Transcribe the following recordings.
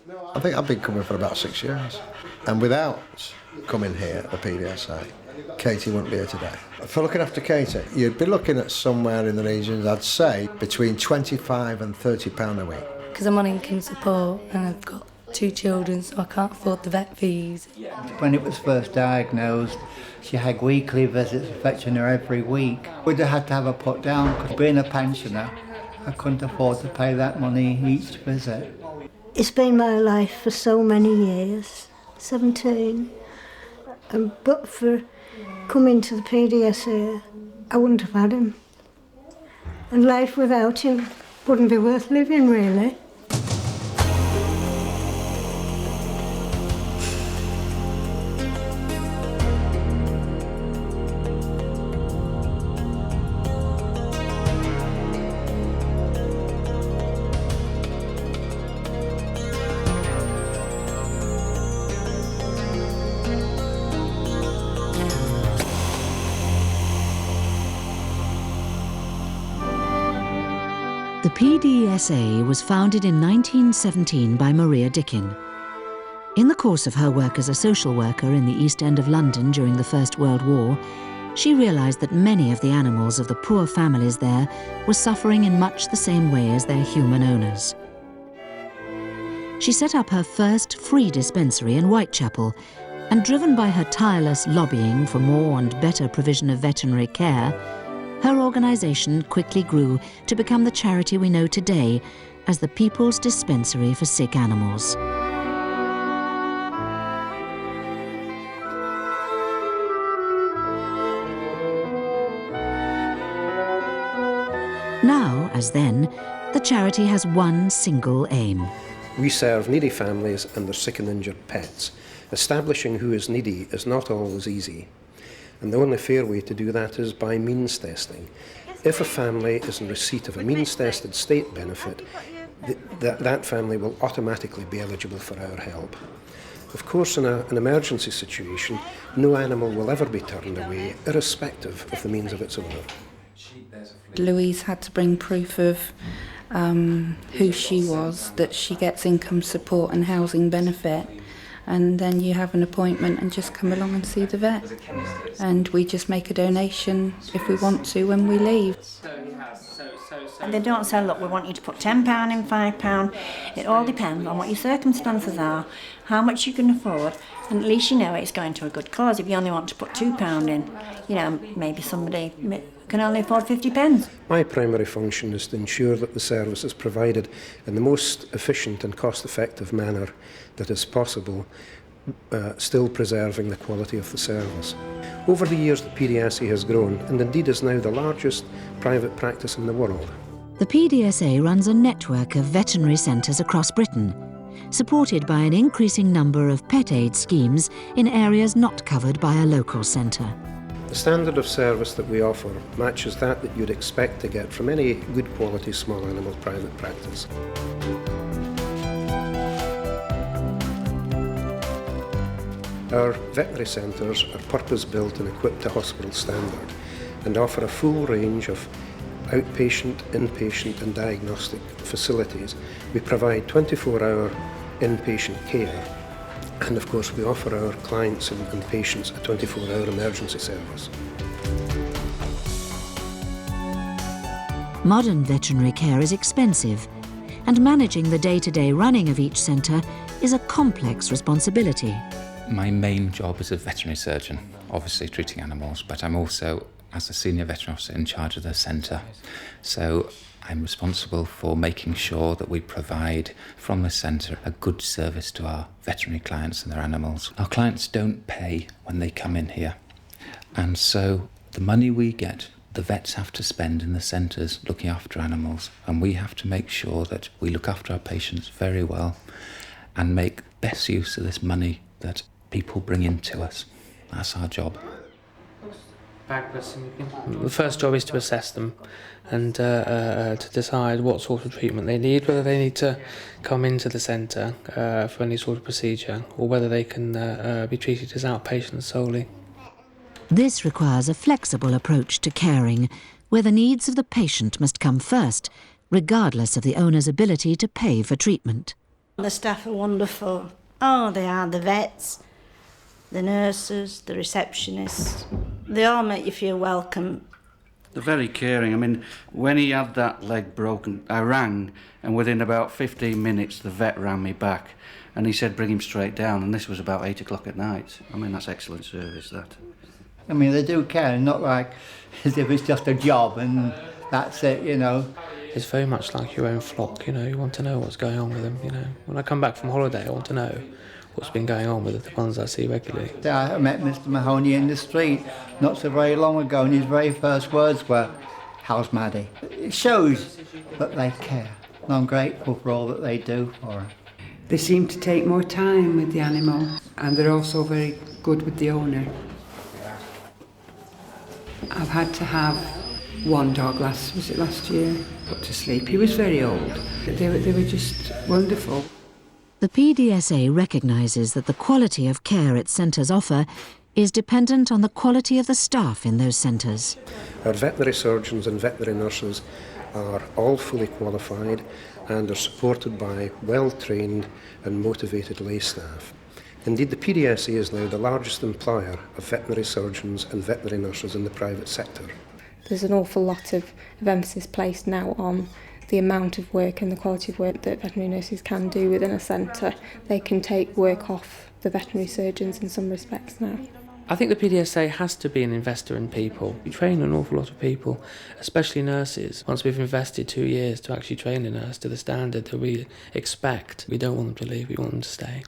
I think I've been coming for about 6 years. And without coming here at the PDSA, Katie wouldn't be here today. For looking after Katie, you'd be looking at somewhere in the regions, I'd say, between £25 and £30 a week. Because I'm on income support and I've got 2 children, so I can't afford the vet fees. When it was first diagnosed, she had weekly visits affecting her every week. We'd have had to have her put down because being a pensioner, I couldn't afford to pay that money each visit. It's been my life for so many years, 17. But for coming to the PDSA, I wouldn't have had him. And life without him wouldn't be worth living, really. The PDSA was founded in 1917 by Maria Dickin. In the course of her work as a social worker in the East End of London during the First World War, she realised that many of the animals of the poor families there were suffering in much the same way as their human owners. She set up her first free dispensary in Whitechapel, and driven by her tireless lobbying for more and better provision of veterinary care, her organisation quickly grew to become the charity we know today as the People's Dispensary for Sick Animals. Now, as then, the charity has one single aim. We serve needy families and their sick and injured pets. Establishing who is needy is not always easy. And the only fair way to do that is by means testing. If a family is in receipt of a means-tested state benefit, that family will automatically be eligible for our help. Of course, in an emergency situation, no animal will ever be turned away, irrespective of the means of its owner. Louise had to bring proof of who she was, that she gets income support and housing benefit. And then you have an appointment and just come along and see the vet. And we just make a donation if we want to when we leave. And they don't say, look, we want you to put £10 in, £5. It all depends on what your circumstances are, how much you can afford, and at least you know it's going to a good cause. If you only want to put £2 in, you know, maybe somebody can only afford 50p. My primary function is to ensure that the service is provided in the most efficient and cost-effective manner that is possible, still preserving the quality of the service. Over the years, the PDSA has grown and indeed is now the largest private practice in the world. The PDSA runs a network of veterinary centres across Britain, supported by an increasing number of pet aid schemes in areas not covered by a local centre. The standard of service that we offer matches that you'd expect to get from any good quality small animal private practice. Our veterinary centres are purpose-built and equipped to hospital standard and offer a full range of outpatient, inpatient and diagnostic facilities. We provide 24-hour inpatient care, and of course we offer our clients and patients a 24-hour emergency service. Modern veterinary care is expensive, and managing the day-to-day running of each centre is a complex responsibility. My main job is a veterinary surgeon, obviously treating animals, but I'm also, as a senior veterinary officer, in charge of the centre. So I'm responsible for making sure that we provide from the centre a good service to our veterinary clients and their animals. Our clients don't pay when they come in here, and so the money we get, the vets have to spend in the centres looking after animals, and we have to make sure that we look after our patients very well and make best use of this money that people bring in to us. That's our job. The first job is to assess them and to decide what sort of treatment they need, whether they need to come into the centre for any sort of procedure or whether they can be treated as outpatients solely. This requires a flexible approach to caring, where the needs of the patient must come first, regardless of the owner's ability to pay for treatment. The staff are wonderful. Oh, they are, the vets, the nurses, the receptionists. They all make you feel welcome. They're very caring. I mean, when he had that leg broken, I rang, and within about 15 minutes, the vet rang me back, and he said, bring him straight down, and this was about 8 o'clock at night. I mean, that's excellent service, that. I mean, they do care, not like as if it's just a job and that's it, you know. It's very much like your own flock, you know, you want to know what's going on with them, you know. When I come back from holiday, I want to know what's been going on with the ones I see regularly. I met Mr. Mahoney in the street not so very long ago, and his very first words were, "How's Maddie?" It shows that they care, and I'm grateful for all that they do for her. They seem to take more time with the animal, and they're also very good with the owner. I've had to have one dog last year, put to sleep. He was very old. They were just wonderful. The PDSA recognises that the quality of care its centres offer is dependent on the quality of the staff in those centres. Our veterinary surgeons and veterinary nurses are all fully qualified and are supported by well-trained and motivated lay staff. Indeed, the PDSA is now the largest employer of veterinary surgeons and veterinary nurses in the private sector. There's an awful lot of emphasis placed now on the amount of work and the quality of work that veterinary nurses can do within a centre. They can take work off the veterinary surgeons in some respects now. I think the PDSA has to be an investor in people. We train an awful lot of people, especially nurses. Once we've invested 2 years to actually train a nurse to the standard that we expect, we don't want them to leave, we want them to stay.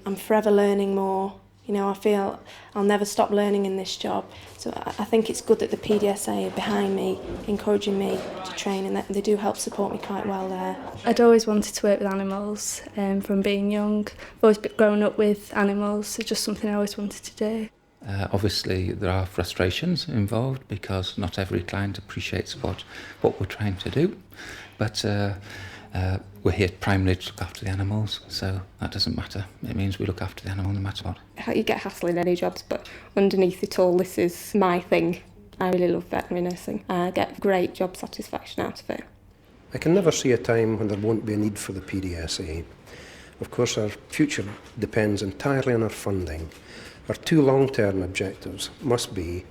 I'm forever learning more. You know, I feel I'll never stop learning in this job. So I think it's good that the PDSA are behind me, encouraging me to train, and they do help support me quite well there. I'd always wanted to work with animals from being young. I've always grown up with animals. It's just something I always wanted to do. Obviously, there are frustrations involved because not every client appreciates what we're trying to do. But we're here primarily to look after the animals, so that doesn't matter. It means we look after the animal no matter what. You get hassle in any jobs, but underneath it all, this is my thing. I really love veterinary nursing. I get great job satisfaction out of it. I can never see a time when there won't be a need for the PDSA. Of course, our future depends entirely on our funding. Our 2 long-term objectives must be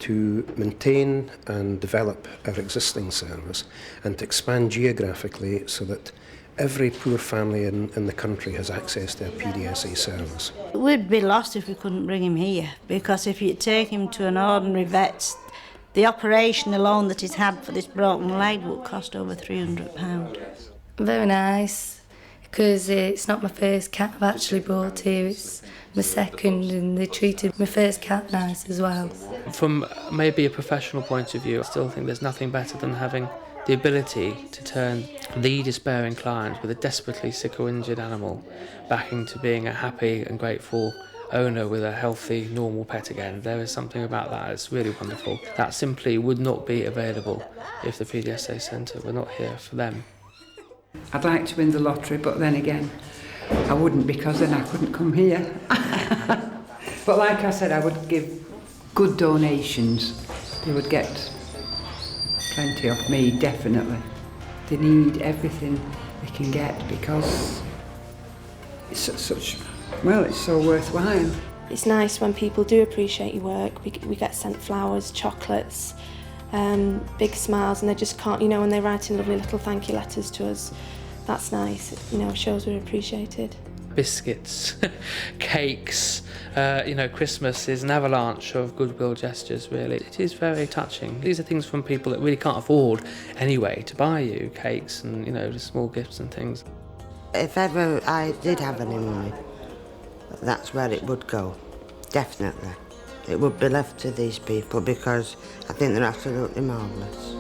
to maintain and develop our existing service and to expand geographically so that every poor family in the country has access to a PDSA service. We'd be lost if we couldn't bring him here, because if you take him to an ordinary vet, the operation alone that he's had for this broken leg would cost over £300. Very nice, because it's not my first cat I've actually brought here, it's my second, and they treated my first cat nice as well. From maybe a professional point of view, I still think there's nothing better than having the ability to turn the despairing client with a desperately sick or injured animal back into being a happy and grateful owner with a healthy, normal pet again. There is something about that, it's really wonderful. That simply would not be available if the PDSA Centre were not here for them. I'd like to win the lottery, but then again, I wouldn't, because then I couldn't come here. But like I said, I would give good donations. They would get plenty of me, definitely. They need everything they can get because it's so worthwhile. It's nice when people do appreciate your work. We get sent flowers, chocolates, big smiles, and they just can't, you know, when they write in lovely little thank you letters to us. That's nice, you know, it shows we're appreciated. Biscuits, cakes, you know, Christmas is an avalanche of goodwill gestures, really. It is very touching. These are things from people that really can't afford anyway to buy you cakes and, you know, just small gifts and things. If ever I did have any money, that's where it would go, definitely. It would be left to these people because I think they're absolutely marvellous.